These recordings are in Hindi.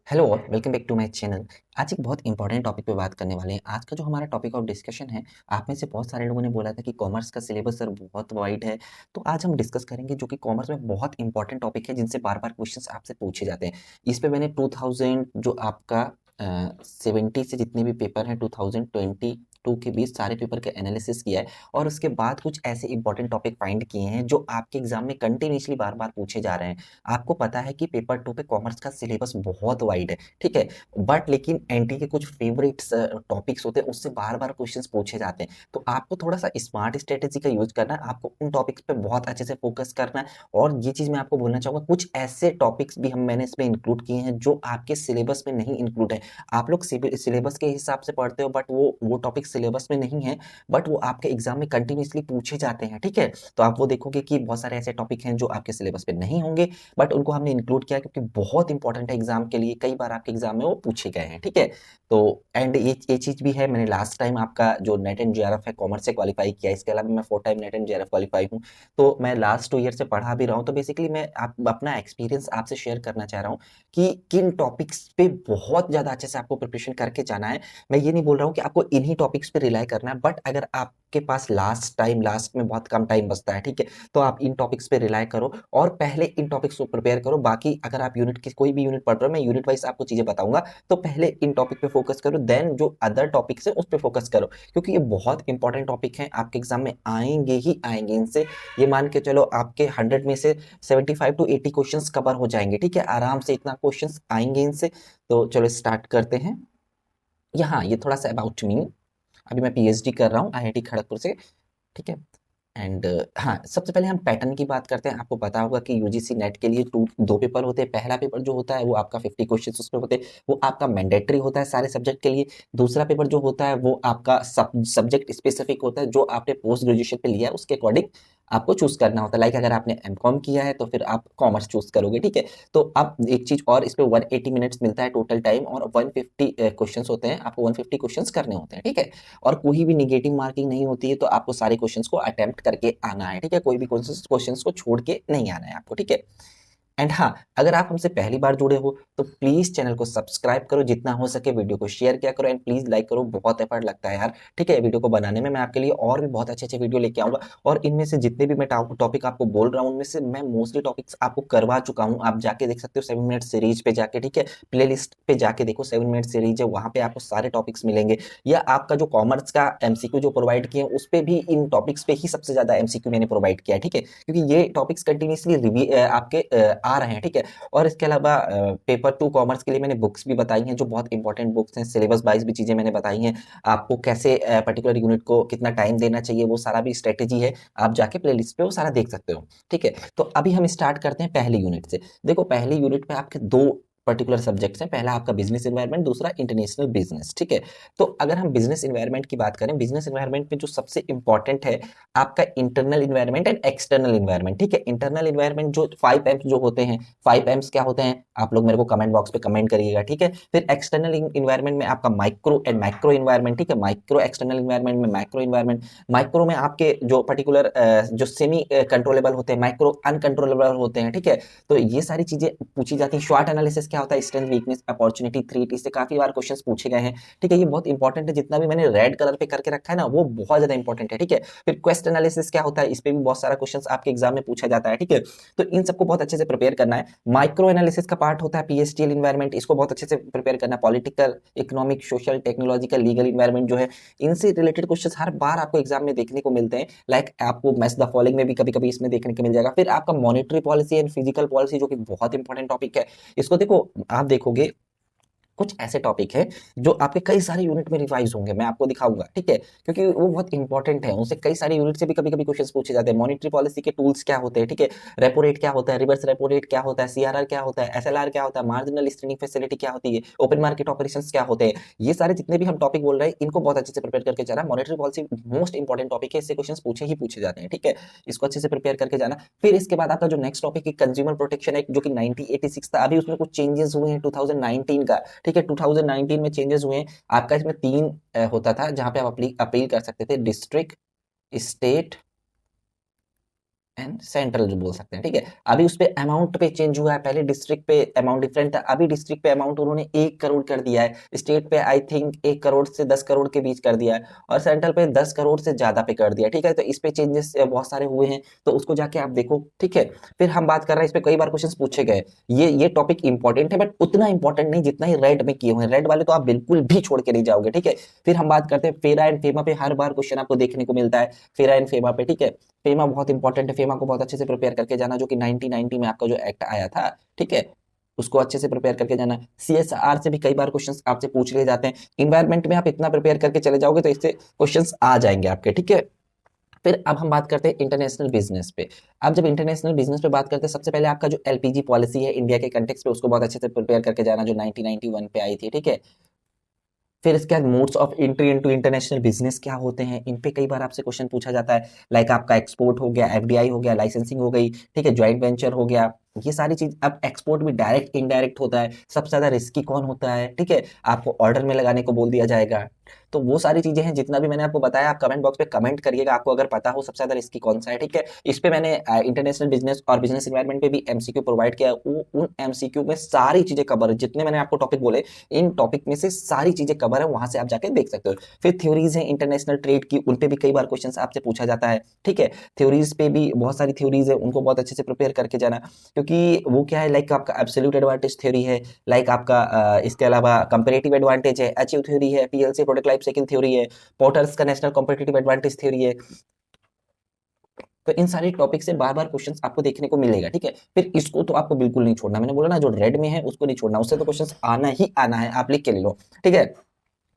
हेलो और welcome back to my channel. आज एक बहुत इंपॉर्टेंट टॉपिक पे बात करने वाले हैं। आज का जो हमारा टॉपिक ऑफ डिस्कशन है, आप में से बहुत सारे लोगों ने बोला था कि कॉमर्स का सिलेबस सर बहुत वाइड है। तो आज हम डिस्कस करेंगे जो कि कॉमर्स में बहुत इंपॉर्टेंट टॉपिक है, जिनसे बार-बार क्वेश्चंस आपसे पूछे जाते हैं। इस पे मैंने 2000 जो आपका 70 से जितने भी पेपर हैं 2022 के बीच सारे पेपर का एनालिसिस किया है और उसके बाद कुछ ऐसे इंपॉर्टेंट टॉपिक फाइंड किए हैं जो आपके एग्जाम में कंटिन्यूअसली बार-बार पूछे जा रहे हैं। आपको पता है कि पेपर 2 पे कॉमर्स का सिलेबस बहुत वाइड है, ठीक है? बट लेकिन एनटी के कुछ फेवरेट्स टॉपिक्स होते हैं, उससे बार-बार क्वेश्चंस पूछे जाते हैं। तो आपको थोड़ा-सा स्मार्ट स्ट्रैटेजी का यूज़ करना है, आपको उन टॉपिक्स पे बहुत अच्छे से फोकस करना है और ये चीज़ मैं आपको बोलना चाहूँगा, कुछ ऐसे टॉपिक्स भी मैंने इसमें इंक्लूड किए हैं जो आपके सिलेबस में नहीं इंक्लूड है। आप लोग सिलेबस के हिसाब से पढ़ते हो बट वो टॉपिक सिलेबस में नहीं है, बट वो आपके एग्जाम में कंटिन्यूअसली पूछे जाते हैं, ठीक है? तो आप वो देखोगे कि बहुत सारे ऐसे टॉपिक हैं जो आपके सिलेबस पे नहीं होंगे, बट उनको हमने इंक्लूड किया क्योंकि बहुत इंपॉर्टेंट है एग्जाम के लिए, कई बार आपके एग्जाम में वो पूछे गए हैं, ठीक है? तो एंड ये चीज भी है, मैंने लास्ट टाइम आपका जो नेट एंड जेआरएफ है कॉमर्स से क्वालिफाई किया, इसके अलावा मैं 4 time net and JRF qualify हूँ। तो मैं लास्ट 2 ईयर से पढ़ा भी रहा हूँ, तो बेसिकली मैं अपना एक्सपीरियंस आपसे शेयर करना चाह रहा हूँ कि किन टॉपिक्स पे बहुत ज्यादा अच्छे से आपको प्रिपरेशन करके जाना है। मैं ये नहीं बोल रहा हूँ कि आपको इन्हीं टॉपिक्स पे रिलाई करना है, बट अगर आपके पास लास्ट में बहुत कम टाइम बचता है, ठीक है, तो आप इन टॉपिक्स पे रिलाई करो और पहले इन टॉपिक्स को प्रिपेयर करो। बाकी अगर आप यूनिट की कोई भी यूनिट पढ़ रहे हो, मैं यूनिट वाइज आपको चीजें बताऊंगा, तो पहले इन टॉपिक पे फोकस करो, देन जो अदर टॉपिक्स है उस पे फोकस करो, क्योंकि ये बहुत इंपॉर्टेंट टॉपिक है, आपके एग्जाम में आएंगे ही आएंगे इनसे। ये मान के चलो आपके 100 में से 75 to 80 क्वेश्चंस कवर हो जाएंगे, ठीक है, आराम से इतना क्वेश्चंस आएंगे इनसे। तो चलो स्टार्ट करते हैं। यहाँ ये थोड़ा सा अबाउट मी। अभी मैं पीएचडी कर रहा हूँ आईआईटी खड़गपुर से, ठीक है। एंड हाँ, सबसे पहले हम पैटर्न की बात करते हैं। आपको पता होगा कि यूजीसी नेट के लिए दो पेपर होते हैं। पहला पेपर जो होता है वो आपका 50 क्वेश्चन उसमें होते हैं, वो आपका मैंडेटरी होता है सारे सब्जेक्ट के लिए। दूसरा पेपर जो होता है वो आपका सब्जेक्ट स्पेसिफिक होता है, जो आपने पोस्ट ग्रेजुएशन पे लिया है उसके अकॉर्डिंग आपको चूज करना होता है। लाइक अगर आपने एमकॉम किया है तो फिर आप कॉमर्स चूज करोगे, ठीक है। तो अब एक चीज और, इस पे 180 मिनट्स मिलता है टोटल टाइम और 150 क्वेश्चंस होते हैं, आपको 150 क्वेश्चंस करने होते हैं, ठीक है। और कोई भी निगेटिव मार्किंग नहीं होती है, तो आपको सारे क्वेश्चंस को अटेम्प्ट करके आना है, ठीक है। कोई भी क्वेश्चंस को छोड़ के नहीं आना है आपको, ठीक है। एंड हाँ, अगर आप हमसे पहली बार जुड़े हो तो प्लीज चैनल को सब्सक्राइब करो, जितना हो सके वीडियो को शेयर किया करो एंड प्लीज लाइक करो, बहुत एफर्ट लगता है यार, ठीक है, वीडियो को बनाने में। मैं आपके लिए और भी बहुत अच्छे अच्छे वीडियो लेके आऊंगा और इनमें से जितने भी मैं टॉपिक आपको बोल रहा हूँ उनमें से मैं मोस्टली टॉपिक्स आपको करवा चुका हूँ। आप जाके देख सकते हो 7 मिनट सीरीज पे जाके, ठीक है, प्ले लिस्ट पे जाके देखो, 7 मिनट सीरीज है, वहां पे आपको सारे टॉपिक्स मिलेंगे। या आपका जो कॉमर्स का एमसीक्यू जो प्रोवाइड किए उस पे भी, इन टॉपिक्स पे ही सबसे ज्यादा एमसीक्यू मैंने प्रोवाइड किया है, ठीक है, क्योंकि ये टॉपिक्स कंटिन्यूसली आपके आ रहे हैं, ठीक है। और इसके अलावा पेपर 2 कॉमर्स के लिए मैंने बुक्स भी बताई हैं जो बहुत इंपॉर्टेंट बुक्स हैं, सिलेबस वाइज भी चीजें मैंने बताई हैं। आपको कैसे पर्टिकुलर यूनिट को कितना टाइम देना चाहिए, वो सारा भी स्ट्रेटेजी है, आप जाके प्लेलिस्ट पे वो सारा देख सकते हो, ठीक है। तो अभी हम स्टार्ट करते हैं पहली यूनिट से। देखो, पहली यूनिट में आपके दो पर्टिकुलर सब्जेक्ट्स हैं, पहला आपका बिजनेस एनवायरनमेंट, दूसरा इंटरनेशनल बिजनेस, ठीक है। तो अगर हम बिजनेस एनवायरनमेंट की बात करें, बिजनेस एनवायरनमेंट में जो सबसे इंपॉर्टेंट है आपका internal environment and external environment, ठीक है। इंटरनल इन्वायरमेंट जो 5 एम्स जो होते हैं, 5 एम्स क्या होते हैं आप लोग मेरे को कमेंट बॉक्स पे कमेंट करिएगा, ठीक है। फिर एक्सटर्नल इन्वायरमेंट में आपका माइक्रो एंड मैक्रो इन्वायरमेंट, ठीक है। माइक्रो एक्सटर्नल इन्वायरमेंट में मैक्रो इन्वायरमेंट, माइक्रो में आपके जो पर्टिकुलर जो सेमी कंट्रोलेबल होते हैं, माइक्रो अनकंट्रोलेबल होते हैं, ठीक है। तो ये सारी चीजें पूछी जाती है। शॉर्ट एनालिसिस क्या होता है, स्ट्रेंथ वीकनेस अपॉर्चुनिटी 3T से काफी बार क्वेश्चन पूछे गए हैं, ठीक है। ये बहुत इंपॉर्टेंट है, जितना भी मैंने रेड कलर पे करके रखा है ना वो बहुत ज्यादा इंपॉर्टेंट है, ठीक है। फिर क्वेस्ट एनालिसिस क्या होता है, इस पे भी बहुत सारा क्वेश्चंस आपके एग्जाम में पूछा जाता है, ठीक है। तो इन सबको बहुत अच्छे से प्रिपेयर करना है। माइक्रो एनालिसिस का पार्ट होता है पीएसटीएल इन्वायरमेंट, इसको बहुत अच्छे से प्रिपेयर करना है। Political, economic, social, technological, legal environment जो है, इनसे रिलेटेड क्वेश्चंस हर बार आपको एग्जाम में देखने को मिलते हैं। लाइक आपको मैच द फॉलोइंग में भी कभी कभी इसमें देखने को मिल जाएगा। फिर आपका monetary policy and physical policy, जो कि बहुत इंपॉर्टेंट टॉपिक है। इसको देखो, आप देखोगे कुछ ऐसे टॉपिक है जो आपके कई सारे यूनिट में रिवाइज होंगे, मैं आपको दिखाऊंगा, ठीक है, क्योंकि वो बहुत इंपॉर्टेंट है, उनसे कई सारे यूनिट से भी कभी कभी क्वेश्चंस पूछे जाते हैं। मॉनेटरी पॉलिसी के टूल्स क्या होते हैं, ठीक है, रेपो रेट क्या होता है, रिवर्स रेपो रेट क्या होता है, सीआरआर क्या होता है, एसएलआर क्या होता है, मार्जिनल स्टैंडिंग फैसिलिटी क्या होती है, ओपन मार्केट ऑपरेशंस क्या होते हैं। ये सारे जितने भी हम टॉपिक बोल रहे हैं इनको बहुत अच्छे से प्रिपेयर करके जाना। Monetary policy most important topic है, इससे क्वेश्चन पूछे ही पूछे जाते हैं, ठीक है, इसको अच्छे से प्रिपेयर करके जाना। फिर इसके बाद आपका जो नेक्स्ट टॉपिक है कंज्यूमर प्रोटेक्शन एक्ट, जो कि 1986 था, अभी उसमें कुछ चेंजेस हुए हैं 2019 का, ठीक है। 2019 में चेंजेस हुए हैं। आपका इसमें 3 होता था जहां पे आप अपील कर सकते थे, डिस्ट्रिक्ट, स्टेट एंड सेंट्रल जो बोल सकते हैं, ठीक है। अभी उस पे अमाउंट पे चेंज हुआ है, पहले डिस्ट्रिक्ट पे अमाउंट डिफरेंट था, अभी डिस्ट्रिक्ट पे अमाउंट उन्होंने 1 करोड़ कर दिया है, स्टेट पे आई थिंक 1 करोड़ से 10 करोड़ के बीच कर दिया है, और सेंट्रल पे 10 करोड़ से ज्यादा पे कर दिया, ठीक है। तो इस पे चेंजेस बहुत सारे हुए हैं, तो उसको जाके आप देखो, ठीक है। फिर हम बात कर रहे हैं, इस पे कई बार क्वेश्चन पूछे गए, ये टॉपिक इंपॉर्टेंट है, बट उतना इंपॉर्टेंट नहीं जितना ही रेड में किए हुए हैं, रेड वाले तो आप बिल्कुल भी छोड़ के नहीं जाओगे, ठीक है। फिर हम बात करते हैं फेरा एंड फेमा पे, हर बार क्वेश्चन आपको देखने को मिलता है फेरा एंड फेमा पे, ठीक है। फेमा बहुत इंपॉर्टेंट है, फेमा को बहुत अच्छे से प्रिपेयर करके जाना, जो कि 1990 में आपका जो एक्ट आया था, ठीक है, उसको अच्छे से प्रिपेयर करके जाना। सीएसआर से भी कई बार क्वेश्चंस आपसे पूछ लिए जाते हैं, इन्वायरमेंट में आप इतना प्रिपेयर करके चले जाओगे तो इससे क्वेश्चंस आ जाएंगे आपके, ठीक है। फिर अब हम बात करते हैं इंटरनेशनल बिजनेस पे। अब जब इंटरनेशनल बिजनेस पे बात करते हैं, सबसे पहले आपका जो एलपीजी पॉलिसी है इंडिया के कंटेक्स्ट पे, उसको बहुत अच्छे से प्रिपेयर करके जाना, जो 1991 पे आई थी, ठीक है। फिर इसके बाद modes of entry into international business क्या होते हैं, इन पे कई बार आपसे क्वेश्चन पूछा जाता है, लाइक आपका एक्सपोर्ट हो गया, एफडीआई हो गया, लाइसेंसिंग हो गई, ठीक है, ज्वाइंट वेंचर हो गया, ये सारी चीज। अब एक्सपोर्ट भी डायरेक्ट इनडायरेक्ट होता है, सबसे ज्यादा रिस्की कौन होता है, ठीक है, आपको ऑर्डर में लगाने को बोल दिया जाएगा। तो वो सारी चीजें हैं, जितना भी मैंने आपको बताया, आप कमेंट बॉक्स पे कमेंट करिएगा, आपको अगर पता हो सबसे ज्यादा रिस्की कौन सा है, ठीक है। इस पे मैंने इंटरनेशनल बिजनेस और बिजनेस एनवायरनमेंट पे भी एमसीक्यू प्रोवाइड किया है, उन एमसीक्यू में सारी चीजें कवर है, जितने मैंने आपको टॉपिक बोले, इन टॉपिक में से सारी चीजें कवर है, वहां से आप जाके देख सकते हो। फिर थ्योरीज है इंटरनेशनल ट्रेड की, उन पे भी कई बार क्वेश्चन आपसे पूछा जाता है, ठीक है। थ्योरीज पे भी बहुत सारी थ्योरीज है, उनको बहुत अच्छे से प्रिपेयर करके जाना, क्योंकि वो क्या है, लाइक आपका एब्सोल्यूट एडवांटेज थ्योरी है, लाइक आपका इसके अलावा कंपेरेटिव एडवांटेज है, अचीव थ्योरी है, PLC product life cycle theory है, पोर्टर्स का नेशनल कॉम्पिटिटिव एडवांटेज थ्योरी है। तो इन सारे टॉपिक से बार बार क्वेश्चंस आपको देखने को मिलेगा, ठीक है। फिर इसको तो आपको बिल्कुल नहीं छोड़ना, मैंने बोला ना, जो रेड में है उसको नहीं छोड़ना, उससे तो क्वेश्चंस आना ही आना है, आप लिख के ले लो, ठीक है।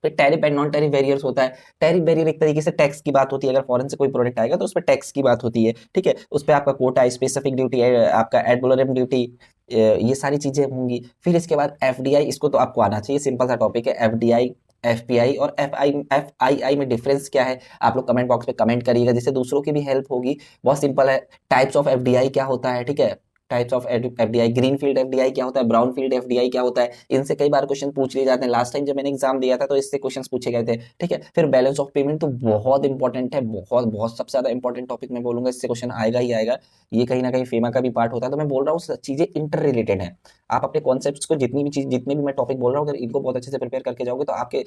फिर tariff and non tariff barriers होता है। टैरिफ बैरियर एक तरीके से टैक्स की बात होती है, अगर फॉरेन से कोई प्रोडक्ट आएगा तो उस पर टैक्स की बात होती है, ठीक है। उस पर आपका कोटा, स्पेसिफिक ड्यूटी, आपका एड वैलोरम ड्यूटी, ये सारी चीजें होंगी। फिर इसके बाद एफडीआई, इसको तो आपको आना चाहिए, सिंपल सा टॉपिक है। एफडीआई, एफपीआई और एफआईआई में डिफरेंस क्या है, आप लोग कमेंट बॉक्स में कमेंट करिएगा, जिससे दूसरों की भी हेल्प होगी। बहुत सिंपल है। टाइप्स ऑफ एफडीआई क्या होता है, ठीक है, types of FDI, green field FDI क्या होता है, ब्राउन फील्ड एफडीआई क्या होता है, इनसे कई बार क्वेश्चन पूछ लिए जाते हैं। लास्ट टाइम जब मैंने एग्जाम दिया था तो इससे क्वेश्चन पूछे गए थे, ठीक है। फिर बैलेंस ऑफ पेमेंट तो बहुत इंपॉर्टेंट है, बहुत बहुत सबसे ज्यादा इंपॉर्टेंट टॉपिक मैं बोलूंगा, इससे क्वेश्चन आएगा ही आएगा। ये कहीं ना कहीं फेमा का भी पार्ट होता है, तो मैं बोल रहा हूँ चीजें इंटर रिलेटेड है। आप अपने कॉन्सेप्ट्स को, जितनी भी चीज, जितने भी मैं टॉपिक बोल रहा हूँ, अगर इनको बहुत अच्छे से प्रिपेयर करके जाओगे तो आपके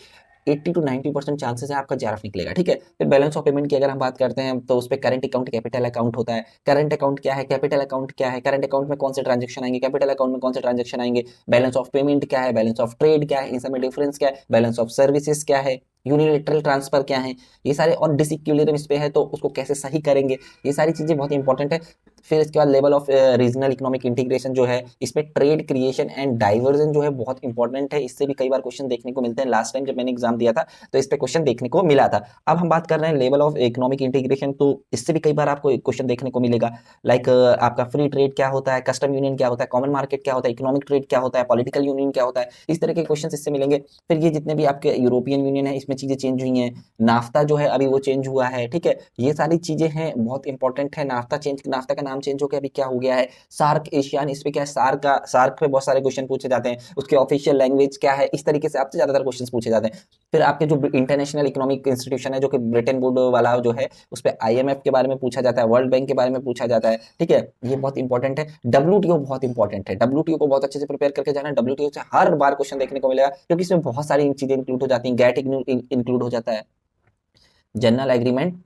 80 to 90% चांसेस है आपका जेआरएफ निकलेगा, ठीक है। फिर बैलेंस ऑफ पेमेंट की अगर हम बात करते हैं तो उस पर करंट अकाउंट, कैपिटल अकाउंट होता है। करंट अकाउंट क्या है, कैपिटल अकाउंट क्या है, करंट अकाउंट में कौन से ट्रांजेक्शन आएंगे, कैपिटल अकाउंट में कौन से ट्रांजेक्शन आएंगे, बैलेंस ऑफ पेमेंट क्या है, बैलेंस ऑफ ट्रेड क्या है, इन सब में डिफरेंस क्या है, बैलेंस ऑफ सर्विसेज क्या है, यूनिलेटरल ट्रांसफर क्या है, ये सारे, और डिसइक्विलिब्रियम इस पे है तो उसको कैसे सही करेंगे, ये सारी चीजें बहुत इंपॉर्टेंट है। फिर इसके बाद level of regional economic integration जो है, इसमें ट्रेड क्रिएशन एंड डाइवर्जन जो है बहुत इंपॉर्टेंट है, इससे भी कई बार क्वेश्चन देखने को मिलते हैं। लास्ट टाइम जब मैंने एग्जाम दिया था तो इस पे क्वेश्चन देखने को मिला था। अब हम बात कर रहे हैं लेवल ऑफ इकोनॉमिक इंटीग्रेशन, तो इससे भी कई बार आपको क्वेश्चन देखने को मिलेगा, लाइक आपका फ्री ट्रेड क्या होता है, कस्टम यूनियन क्या होता है, कॉमन मार्केट क्या होता है, इकोनॉमिक ट्रेड क्या होता है, पॉलिटिकल यूनियन क्या होता है, इस तरह के क्वेश्चन इससे मिलेंगे। फिर ये जितने भी आपके यूरोपियन यूनियन है, इसमें चीजें चेंज हुई हैं, नाफ्ता जो है अभी वो चेंज हुआ है, ठीक है। ये सारी चीजें हैं, बहुत इंपॉर्टेंट है। नाफ्ता का नाम चेंज हो गया, अभी क्या हो गया है, सार्क एशियान, इस पे क्या है, सार्क पे बहुत सारे क्वेश्चन पूछे जाते हैं, उसके ऑफिशियल लैंग्वेज क्या है, इस तरीके से आपसे ज्यादातर क्वेश्चन पूछे जाते हैं। फिर आपके जो इंटरनेशनल इकोनॉमिक इंस्टीट्यूशन है, जो कि ब्रिटेन वुड वाला जो है, उस पर आईएमएफ के बारे में पूछा जाता है, वर्ल्ड बैंक के बारे में पूछा जाता है, ठीक है, ये बहुत इंपॉर्टेंट है। डब्ल्यूटीओ बहुत इंपॉर्टेंट है, डब्ल्यूटीओ को बहुत अच्छे से प्रिपेयर करके जाना। डब्ल्यूटीओ से हर बार क्वेश्चन देखने को मिलेगा, क्योंकि इसमें बहुत सारी चीजें इंक्लूड हो जाती हैं, गैट इंक्लूड हो जाता है, general agreement,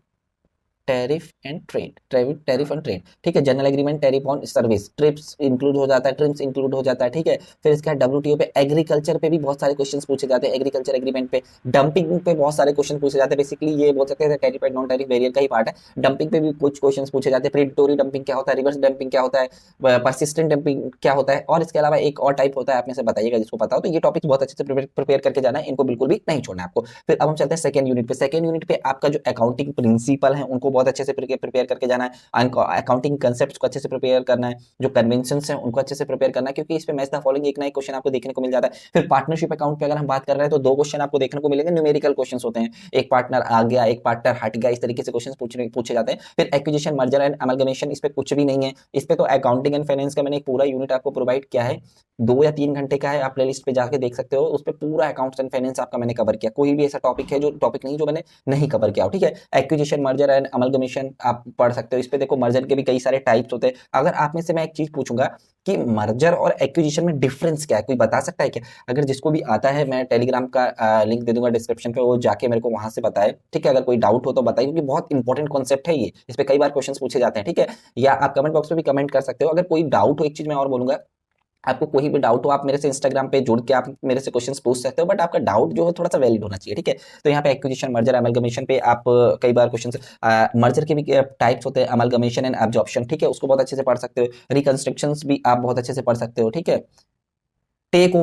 tariff and trade, ठीक है, general agreement, tariff on service, trips include हो जाता है, ट्रिम्स इंक्लूड हो जाता है, ठीक है। फिर इसके बाद डब्ल्यूटीओ पे एग्रीकल्चर पे भी बहुत सारे क्वेश्चंस पूछे जाते हैं, एग्रीकल्चर एग्रीमेंट पे, डंपिंग पे बहुत सारे क्वेश्चन पूछे जाते हैं। बेसिकली ये बोल सकते हैं tariff and non tariff barrier का ही पार्ट है। डंपिंग पे भी कुछ क्वेश्चन पूछे जाते हैं, प्रेडिटोरी डंपिंग क्या होता है, रिवर्स डंपिंग क्या होता है, परसिस्टेंट डंपिंग क्या होता है, और इसके अलावा एक और टाइप होता है, आप में से बताइएगा जिसको पता हो। तो ये टॉपिक बहुत अच्छे से प्रिपेयर करके जाना है, इनको बिल्कुल भी नहीं छोड़ना है आपको। फिर अब हम चलते हैं सेकंड यूनिट पे। सेकंड यूनिट पे आपका जो अकाउंटिंग प्रिंसिपल है उनको बहुत अच्छे से प्रिपेयर करके जाना है, अकाउंटिंग कंसेप्ट्स को अच्छे से प्रिपेयर करना है, जो कन्वेंशंस हैं उनको अच्छे से प्रिपेयर करना है, क्योंकि इस पे मैच द फॉलोइंग एक ना एक क्वेश्चन आपको देखने को मिल जाता है। फिर पार्टनरशिप अकाउंट पे अगर हम बात कर रहे हैं तो 2 क्वेश्चन आपको देखने को मिलेंगे, न्यूमेरिकल क्वेश्चंस होते हैं, एक पार्टनर आ गया, एक पार्टनर हट गया, इस तरीके से क्वेश्चन पूछे जाते हैं। फिर एक्विजिशन, मर्जर एंड अमलगमेशन, इस पे कुछ भी नहीं है, इस पे तो अकाउंटिंग एंड फाइनेंस का मैंने एक पूरा यूनिट आपको प्रोवाइड किया है, 2 या 3 घंटे का है, आप प्लेलिस्ट पे जाके देख सकते हो, उस पे पूरा अकाउंट्स एंड फाइनेंस आपका मैंने कवर किया। कोई भी ऐसा टॉपिक है जो टॉपिक नहीं जो मैंने नहीं कवर किया हो, ठीक है। एक्विजिशन, मर्जर एंड अमलगमेशन आप पढ़ सकते हो। इस पे देखो मर्जर के भी कई सारे टाइप्स होते हैं। अगर आप में से मैं एक चीज पूछूंगा कि मर्जर और एक्विजिशन में डिफरेंस क्या है, कोई बता सकता है क्या? अगर जिसको भी आता है मैं टेलीग्राम का लिंक दे दूंगा डिस्क्रिप्शन पे, वो जाके मेरे को वहां से बताए, ठीक है? अगर कोई डाउट हो तो बताइए, क्योंकि बहुत इंपॉर्टेंट कॉन्सेप्ट है ये, इस पे कई बार क्वेश्चन पूछे जाते हैं, ठीक है? या आप कमेंट बॉक्स में भी कमेंट कर सकते हो। अगर कोई डाउट हो, एक चीज मैं और बोलूंगा, आपको कोई भी डाउट हो आप मेरे से इंस्टाग्राम पे जुड़ के आप मेरे से क्वेश्चंस पूछ सकते हो, बट आपका डाउट जो है थोड़ा सा वैलिड होना चाहिए, ठीक है? तो यहाँ पे एक्विजिशन, मर्जर, अमलगमेशन पे आप कई बार क्वेश्चंस, मर्जर के भी टाइप्स होते हैं, अमलगमेशन एंड एब्जॉर्प्शन, ठीक है? उसको बहुत अच्छे से पढ़ सकते हो। रिकंस्ट्रक्शंस भी आप बहुत अच्छे से पढ़ सकते हो, ठीक है? टेक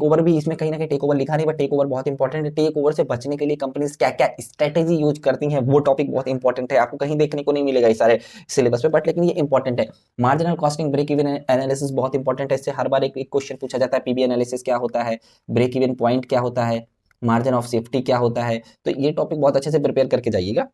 ओवर भी इसमें कहीं ना कहीं टेक ओवर लिखा नहीं, बट टेक ओवर बहुत इंपॉर्टेंट है। टेक ओवर से बचने के लिए कंपनीज क्या क्या स्ट्रेटेजी यूज करती हैं, वो टॉपिक बहुत इंपॉर्टेंट है। आपको कहीं देखने को नहीं मिलेगा इस सारे सिलेबस पे, बट लेकिन ये इंपॉर्टेंट है। Marginal costing, break even analysis बहुत इंपॉर्टेंट है। इससे हर बार एक क्वेश्चन पूछा जाता है, पीबी एनालिसिस क्या होता है, ब्रेक इवन पॉइंट क्या होता है, मार्जिन ऑफ सेफ्टी क्या होता है। तो ये टॉपिक बहुत अच्छे से प्रिपेयर करके जाइएगा।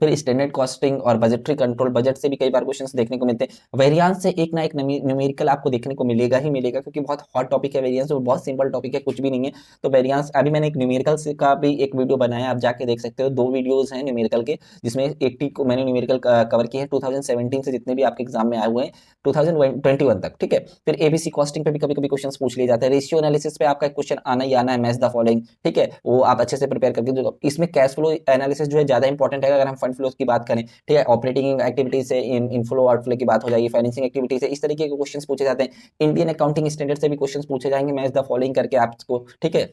फिर स्टैंडर्ड कॉस्टिंग और बजटरी कंट्रोल, बजट से भी कई बार क्वेश्चंस देखने को मिलते हैं। वेरिएंस से एक ना एक न्यूमेरिकल आपको देखने को मिलेगा ही मिलेगा, क्योंकि बहुत हॉट टॉपिक है वेरिएंस, और बहुत सिंपल टॉपिक है, कुछ भी नहीं है। तो वेरिएंस अभी मैंने एक न्यूमेरिकल का भी एक वीडियो बनाया, आप जाके देख सकते हो। 2 वीडियोस हैं न्यूमेरिकल के, जिसमें 80 को मैंने न्यूमेरिकल कवर किए हैं 2017 से, जितने भी आपके एग्जाम में आए हुए हैं 2021 तक, ठीक है? फिर एबीसी कॉस्टिंग पे भी कभी कभी क्वेश्चन पूछ लिए जाते हैं। रेशियो एनालिसिस पे आपका एक क्वेश्चन आना ही आना है, मैच द फॉलोइंग, ठीक है? वो आप अच्छे से प्रिपेयर करके जो इसमें कैश फ्लो एनालिसिस जो है ज्यादा इंपॉर्टेंट है। अगर हम फंड फ्लो की बात करें, ठीक है, ऑपरेटिंग एक्टिविटी से इनफ्लो आउटफ्लो की बात हो जाएगी, फाइनेंसिंग एक्टिविटी से, इस तरीके के क्वेश्चंस पूछे जाते हैं। इंडियन अकाउंटिंग स्टैंडर्ड से भी क्वेश्चंस पूछे जाएंगे, मैच द फॉलोइंग करके आपको, ठीक है?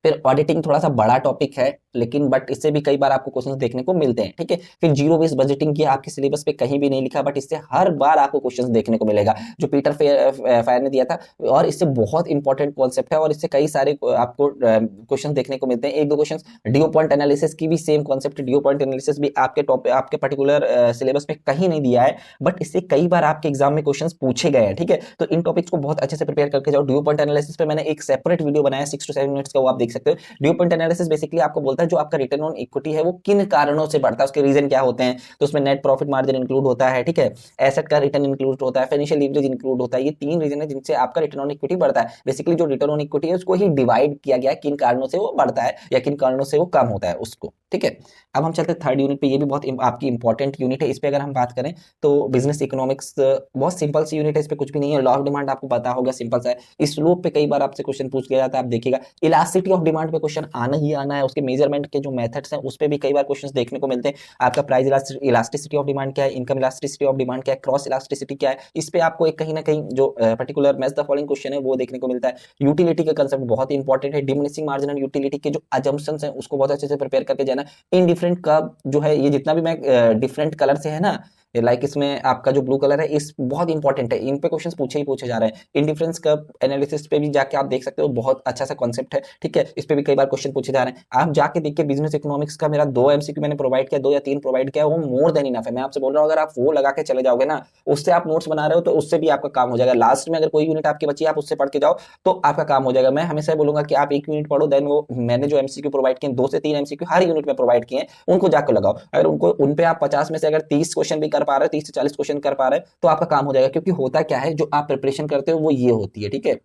फिर ऑडिटिंग थोड़ा सा बड़ा टॉपिक है, लेकिन बट इससे भी कई बार आपको क्वेश्चंस देखने को मिलते हैं, ठीक है? फिर जीरो बेस्ड बजटिंग की आपके सिलेबस पे कहीं भी नहीं लिखा, बट इससे हर बार आपको क्वेश्चंस देखने को मिलेगा, जो पीटर फायर ने दिया था। और इससे बहुत इंपॉर्टेंट कॉन्सेप्ट है, और इससे कई सारे आपको क्वेश्चन देखने को मिलते हैं। एक दो क्वेश्चन डिओ पॉइंट एनालिसिस की भी सेम कॉन्सेप्ट, डिओ पॉइंट एनालिसिस भी आपके टॉपिक, आपके पर्टिकुलर सिलेबस में कहीं नहीं दिया है, बट इससे कई बार आपके एग्जाम में क्वेश्चंस पूछे गए हैं, ठीक है? तो इन टॉपिक्स को बहुत अच्छे से प्रिपेयर करके जाओ। डिओ पॉइंट एनालिसिस पे मैंने एक सेपरेट वीडियो बनाया 6 to 7 मिनट्स का, वो आप देख सकते हो। ड्यू पॉइंट एनालिसिस बेसिकली आपको बोलता है जो आपका रिटर्न ऑन इक्विटी है वो किन कारणों से बढ़ता है, उसके रीजन क्या होते हैं। तो उसमें नेट प्रॉफिट मार्जिन इंक्लूड होता है, ठीक है? एसेट का रिटर्न इंक्लूड होता है, फाइनेंशियल लीवरेज इंक्लूड होता है। ये 3 रीजन है जिनसे आपका रिटर्न ऑन इक्विटी बढ़ता है। बेसिकली जो रिटर्न ऑन इक्विटी है उसको ही डिवाइड किया गया है, किन कारणों से वो बढ़ता है या किन कारणों से वो कम होता है उसको, ठीक है? अब हम चलते हैं थर्ड यूनिट पे। ये भी बहुत आपकी इंपॉर्टेंट यूनिट है। इस पे अगर हम बात करें तो बिजनेस इकोनॉमिक्स बहुत सिंपल सी यूनिट है, इस पे कुछ भी नहीं है। लॉ ऑफ डिमांड आपको पता होगा, सिंपल सा है। इस स्लोप पे कई बार आपसे क्वेश्चन पूछ लिया जाता है, आप देखिएगा। इलास्टिसिटी ऑफ डिमांड पे क्वेश्चन आना ही आना है, उसके मेजरमेंट के जो मेथड्स हैं उस पे भी कई बार क्वेश्चंस देखने को मिलते हैं। आपका प्राइस इलास्टिसिटी ऑफ डिमांड क्या है, इनकम इलास्टिसिटी ऑफ डिमांड क्या है, क्रॉस इलास्टिसिटी क्या है, इस पे आपको एक कहीं ना कहीं जो particular match the following question है वो देखने को मिलता है। यूटिलिटी का कंसेप्ट बहुत इंपॉर्टेंट है। डिमिनिशिंग मार्जिनल यूटिलिटी के जो अजम्पशंस हैं उसको बहुत अच्छे से प्रिपेयर करके जाना। इन डिफरेंट का जो है, ये जितना भी मैं डिफरेंट कलर से है ना, लाइक इसमें आपका जो ब्लू कलर है, इस बहुत इंपॉर्टेंट है, इन पे क्वेश्चंस पूछे ही पूछे जा रहे हैं। इंडिफरेंस कर्व एनालिसिस पे भी जाके आप देख सकते हो, बहुत अच्छा सा कॉन्सेप्ट है, ठीक है? इस पे भी कई बार क्वेश्चन पूछे जा रहे हैं, आप जाके देखिए। बिजनेस इकोनॉमिक्स का मेरा 2 एमसीक्यू मैंने प्रोवाइड किया, 2 या 3 प्रोवाइड किया, वो मोर देन इनफ है। मैं आपसे बोल रहा हूँ, अगर आप वो लगा के चले जाओगे ना, उससे आप नोट्स बना रहे हो तो उससे भी आपका काम हो जाएगा। लास्ट में अगर कोई यूनिट आपकी बची आप उससे पढ़ के जाओ तो आपका काम हो जाएगा। मैं हमेशा बोलूंगा कि आप एक यूनिट पढ़ो, देन वो मैंने जो एमसीक्यू प्रोवाइड किए 2 से 3 एमसीक्यू हर यूनिट में प्रोवाइड किए, उनको जाकर लगाओ। अगर उनको उन पे आप 50 में से अगर 30 क्वेश्चन भी कर पा रहे हो, 30 से 40 क्वेश्चन कर पा रहे हैं, तो आपका काम हो जाएगा। क्योंकि होता क्या है, जो आप प्रिपरेशन करते हो वो ये होती है, ठीक है?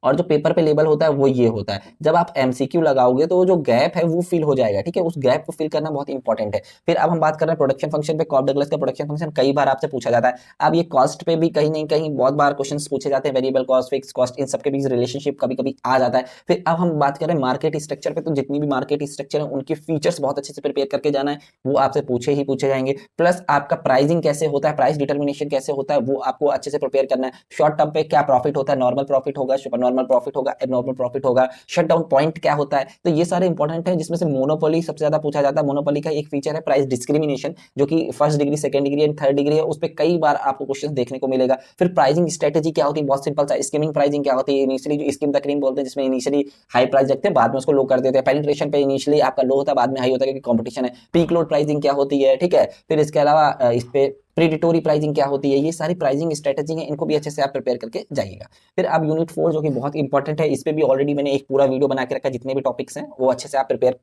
और जो पेपर पे लेबल होता है वो ये होता है। जब आप एमसीक्यू लगाओगे तो जो गैप है वो फिल हो जाएगा, ठीक है? उस गैप को फिल करना बहुत इंपॉर्टेंट है। फिर अब हम बात कर रहे हैं प्रोडक्शन फंक्शन पे। कॉस्ट डगलस का प्रोडक्शन फंक्शन कई बार आपसे पूछा जाता है। अब ये कॉस्ट पे भी कहीं नहीं कहीं बहुत बार क्वेश्चंस पूछे जाते हैं। वेरिएबल कॉस्ट, फिक्स कॉस्ट, इन सबके बीच रिलेशनशिप कभी कभी आ जाता है। फिर अब हम बात करें मार्केट स्ट्रक्चर पे, तो जितनी भी मार्केट स्ट्रक्चर है उनके फीचर्स बहुत अच्छे से प्रिपेयर करके जाना है, वो आपसे पूछे ही पूछे जाएंगे। प्लस आपका प्राइसिंग कैसे होता है, प्राइस डिटर्मिनेशन कैसे होता है, वो आपको अच्छे से प्रिपेयर करना है। शॉर्ट टर्म पे क्या प्रॉफिट होता है, नॉर्मल प्रॉफिट होगा, सुपर नॉर्मल प्रॉफिट होगा, नॉर्मल प्रॉफिट होगा, शटडाउन पॉइंट क्या होता है। तो ये सारे इंपॉर्टेंट है, जिसमें से मोनोपोली सबसे ज्यादा पूछा जाता है। मोनोपोली का एक फीचर है प्राइस डिस्क्रिमिनेशन, जो कि first degree, second degree and third degree है, उस पर कई बार आपको क्वेश्चन देखने को मिलेगा। फिर प्राइसिंग स्ट्रेटेजी क्या होती है, बहुत सिंपल सा। स्कीमिंग प्राइसिंग क्या होती है, इनिशियली जो स्कीम द क्रीम बोलते हैं, जिसमें इनिशियली हाई प्राइस रखते हैं, बाद में उसको लो कर देते हैं। पेनिट्रेशन पे इनिशियली आपका लो होता है, बाद में हाई होता है, क्योंकि कॉम्पिटिशन है। पीक लोड प्राइसिंग क्या होती है, ठीक है? फिर इसके अलावा इस पे प्रीडिटोरी प्राइसिंग क्या होती है। ये सारी प्राइसिंग स्ट्रेटेजी है, इनको भी अच्छे से आप प्रिपेयर करके जाइएगा। फिर अब यूनिट 4 जो कि बहुत इंपॉर्टेंट है, इस पे भी ऑलरेडी मैंने एक पूरा वीडियो बना के रखा है। जितने भी टॉपिक्स हैं वो अच्छे से आप प्रिपेयर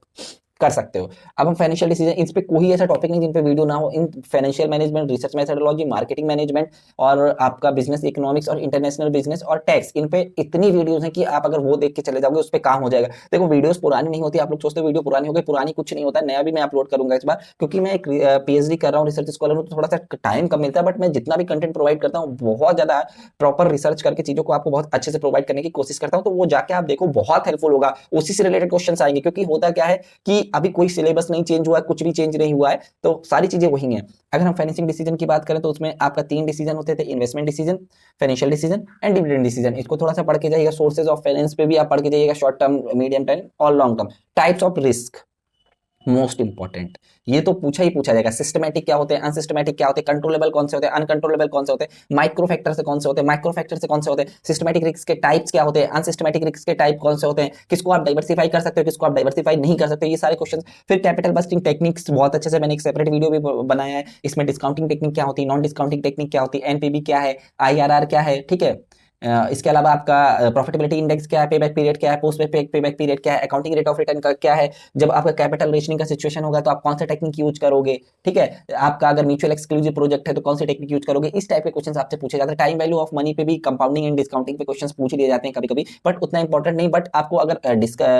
कर सकते हो। अब हम फाइनेंशियल डिसीजन, इस पे कोई ऐसा टॉपिक नहीं जिन पे वीडियो ना हो। In financial management, research methodology, marketing management और आपका बिजनेस इकोनॉमिक्स और इंटरनेशनल बिजनेस और टैक्स, इन पे इतनी वीडियोस हैं कि आप अगर वो देख के चले जाओगे उस पे काम हो जाएगा। देखो वीडियोस पुरानी नहीं होती, आप लोग सोचते हो वीडियो पुरानी हो गई, पुरानी कुछ नहीं होता, नया भी मैं अपलोड करूंगा इस बार, क्योंकि मैं एक पीएचडी कर रहा हूँ, रिसर्च स्कॉलर हूँ, तो थोड़ा सा टाइम कम मिलता है, बट मैं जितना भी कंटेंट प्रोवाइड करता हूँ बहुत ज्यादा प्रॉपर रिसर्च करके चीजों को आपको बहुत अच्छे से प्रोवाइड करने की कोशिश करता हूँ। तो वो जाके आप देखो, बहुत हेल्पफुल होगा, उसी से रिलेटेड क्वेश्चन आएंगे। क्योंकि होता क्या है कि अभी कोई सिलेबस नहीं चेंज हुआ है, कुछ भी चेंज नहीं हुआ है, तो सारी चीजें वही हैं। अगर हम फाइनेंसिंग डिसीजन की बात करें तो उसमें आपका 3 डिसीजन होते थे, investment decision, financial decision and dividend decision. इसको थोड़ा सा पढ़ के जाइएगा, सोर्सेज ऑफ फाइनेंस पे भी आप पढ़ के जाइएगा, शॉर्ट टर्म, मीडियम टर्म और long term. Types of risk, most important, ये तो पूछा ही पूछा जाएगा। सिस्टमैटिक क्या होते हैं, अनसिस्टमैटिक क्या होते हैं, कंट्रोलेबल कौन से होते हैं, अनकंट्रोलेबल कौन से होते हैं, माइक्रो फैक्टर से कौन से होते हैं, माइक्रो फैक्टर से कौन से होते हैं, सिस्टमैटिक रिस्क के टाइप्स क्या होते हैं, अनसिस्टमैटिक रिस्क के टाइप कौन से होते हैं, किसको आप डाइवर्सिफाई कर सकते हो, किसको आप डाइवर्सिफाई नहीं कर सकते, ये सारे क्वेश्चन। फिर कैपिटल बस्टिंग टेक्निक्स, बहुत अच्छे से मैंने एक सेपरेट वीडियो भी बनाया है, इसमें डिस्काउंटिंग टेक्निक क्या होती है, नॉन डिस्काउंटिंग टेक्निक क्या होती है, एनपीबी क्या है, आईआरआर क्या है, ठीक है। इसके अलावा आपका प्रॉफिटेबिलिटी इंडेक्स क्या है, पेबैक पीरियड क्या है, पोस्ट पेबैक पीरियड क्या है, अकाउंटिंग रेट ऑफ रिटर्न का क्या है, जब आपका कैपिटल रेशनिंग का सिचुएशन होगा तो आप कौन सा टेक्निक यूज करोगे, ठीक है। आपका अगर म्यूचुअल एक्सक्लूसिव प्रोजेक्ट है तो कौन सी टेक्निक यूज करोगे, इस टाइप के क्वेश्चन आपसे पूछे जाते हैं। टाइम वैल्यू ऑफ मनी पे भी, कंपाउंडिंग एंड डिस्काउंटिंग पे क्वेश्चन पूछ लिए जाते हैं कभी कभी, बट उतना इंपॉर्टेंट नहीं। बट आपको अगर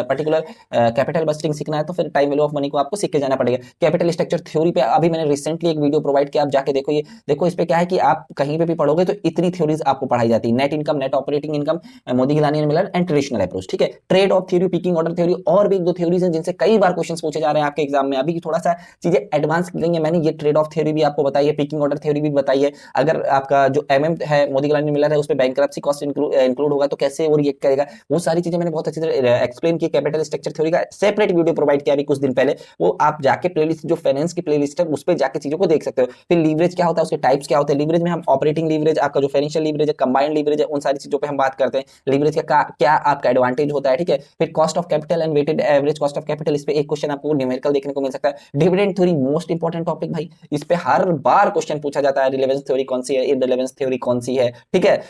पर्टिकुलर कैपिटल बस्टिंग सीखना है तो फिर टाइम वैल्यू ऑफ मनी को आपको सीख के जाना पड़ेगा। कैपिटल स्ट्रक्चर थ्योरी पे अभी मैंने रिसेंटली एक वीडियो प्रोवाइड किया, आप जाके देखो। ये देखो, इस पे क्या है कि आप कहीं पे भी पढ़ोगे तो इतनी थ्योरीज आपको पढ़ाई जाती है, net income, net operating income, Modigliani and Miller and traditional approach, ठीक है। Trade off theory, pecking order theory, और भी एक दो थ्योरीज हैं जिनसे कई बार क्वेश्चंस पूछे जा रहे हैं आपके एग्जाम में। अभी थोड़ा सा चीजें एडवांस की गई है मैंने, ये ट्रेड ऑफ थ्योरी भी आपको बताई है, पिकिंग ऑर्डर थ्योरी भी बताई है। अगर आपका जो एमएम है, मोदी गिलानी मिलर है, उस पर बैंकरप्सी कॉस्ट इंक्लूड होगा तो कैसे वो रिएक्ट करेगा, वो सारी चीजें मैंने बहुत अच्छी तरह एक्सप्लेन की। कैपिटल स्ट्रक्चर थ्योरी का सेपरेट वीडियो प्रोवाइड किया अभी कुछ दिन पहले, वो आप जाके प्लेलिस्ट, जो फाइनेंस की प्लेलिस्ट है, उस पर जाके चीजों को देख सकते हो। फिर लीवरेज क्या होता है, उसके टाइप्स क्या होते हैं। लीवरेज में हम ऑपरेटिंग लीवरेज, आपका जो फाइनेंशियल लीवरेज है, कंबाइंड लीवरेज है, उन सारी चीजों पे हम बात करते हैं। लीवरेज का क्या आपका एडवांटेज होता है, ठीक है। फिर cost of capital and weighted average cost of capital, इस पे एक क्वेश्चन आपको न्यूमेरिकल देखने को मिल सकता है। Dividend theory, most important topic भाई, इस पे हर बार क्वेश्चन पूछा जाता है। रिलेवेंस थ्योरी कौन सी है, इररिलेवेंस थ्योरी कौन सी है, ठीक है।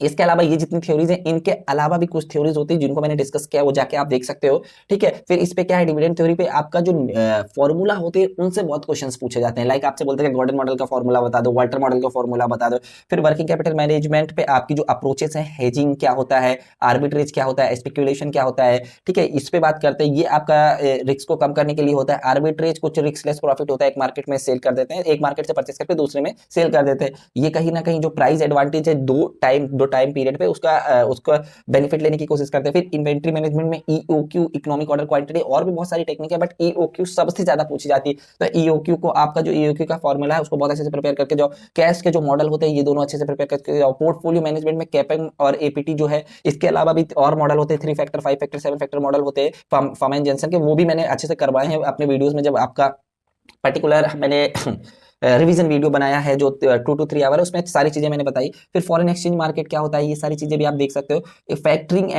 इसके अलावा ये जितनी थ्योरीज हैं, इनके अलावा भी कुछ थ्योरीज होती है जिनको मैंने डिस्कस किया, वो जाके आप देख सकते हो, ठीक है। फिर इस पे क्या है, डिविडेंड थ्योरी पे आपका जो फॉर्मूला होते हैं उनसे बहुत क्वेश्चंस पूछे जाते हैं। लाइक आपसे बोलते हैं गॉर्डन मॉडल का फॉर्मूला बता दो, वाल्टर मॉडल का फॉर्मूला बता दो। फिर वर्किंग कैपिटल मैनेजमेंट पे आपकी जो अप्रोचेस है, हेजिंग क्या होता है, आर्बिट्रेज क्या होता है, स्पेक्यूलेशन क्या होता है, ठीक है, इस पे बात करते हैं। ये आपका रिस्क को कम करने के लिए होता है। आर्बिट्रेज कुछ रिस्कलेस प्रॉफिट होता है, एक मार्केट में सेल कर देते हैं, एक मार्केट से परचेस करके दूसरे में सेल कर देते हैं। ये कहीं ना कहीं जो प्राइस एडवांटेज है दो टाइम पीरियड पे, उसका बेनिफिट लेने की कोशिश करते हैं। फिर इन्वेंट्री मैनेजमेंट में ईओक्यू, इकोनॉमिक ऑर्डर क्वांटिटी, और भी बहुत सारी टेक्निक है, बट ईओक्यू सबसे ज्यादा पूछी जाती है। तो ईओक्यू को, आपका जो ईओक्यू का फॉर्मूला है, उसको बहुत अच्छे से प्रिपेयर करके जाओ। कैश के जो मॉडल होते हैं, ये दोनों अच्छे से प्रिपेयर करके जाओ। पोर्टफोलियो मैनेजमेंट में कैपिंग और एपीटी जो है, इसके अलावा भी और मॉडल होते हैं, 3 फैक्टर, 5 फैक्टर, 7 फैक्टर मॉडल होते हैं फॉर्मैन जेनसन के, वो भी मैंने अच्छे से करवाए हैं अपने वीडियोस में। जब आपका पर्टिकुलर मैंने रिवीजन वीडियो बनाया है जो 2 to 3 आवर है, उसमें सारी चीजें मैंने बताई। फिर फॉरेन एक्सचेंज मार्केट क्या होता है, ये सारी चीजें भी आप देख सकते हो। फैक्टरिंग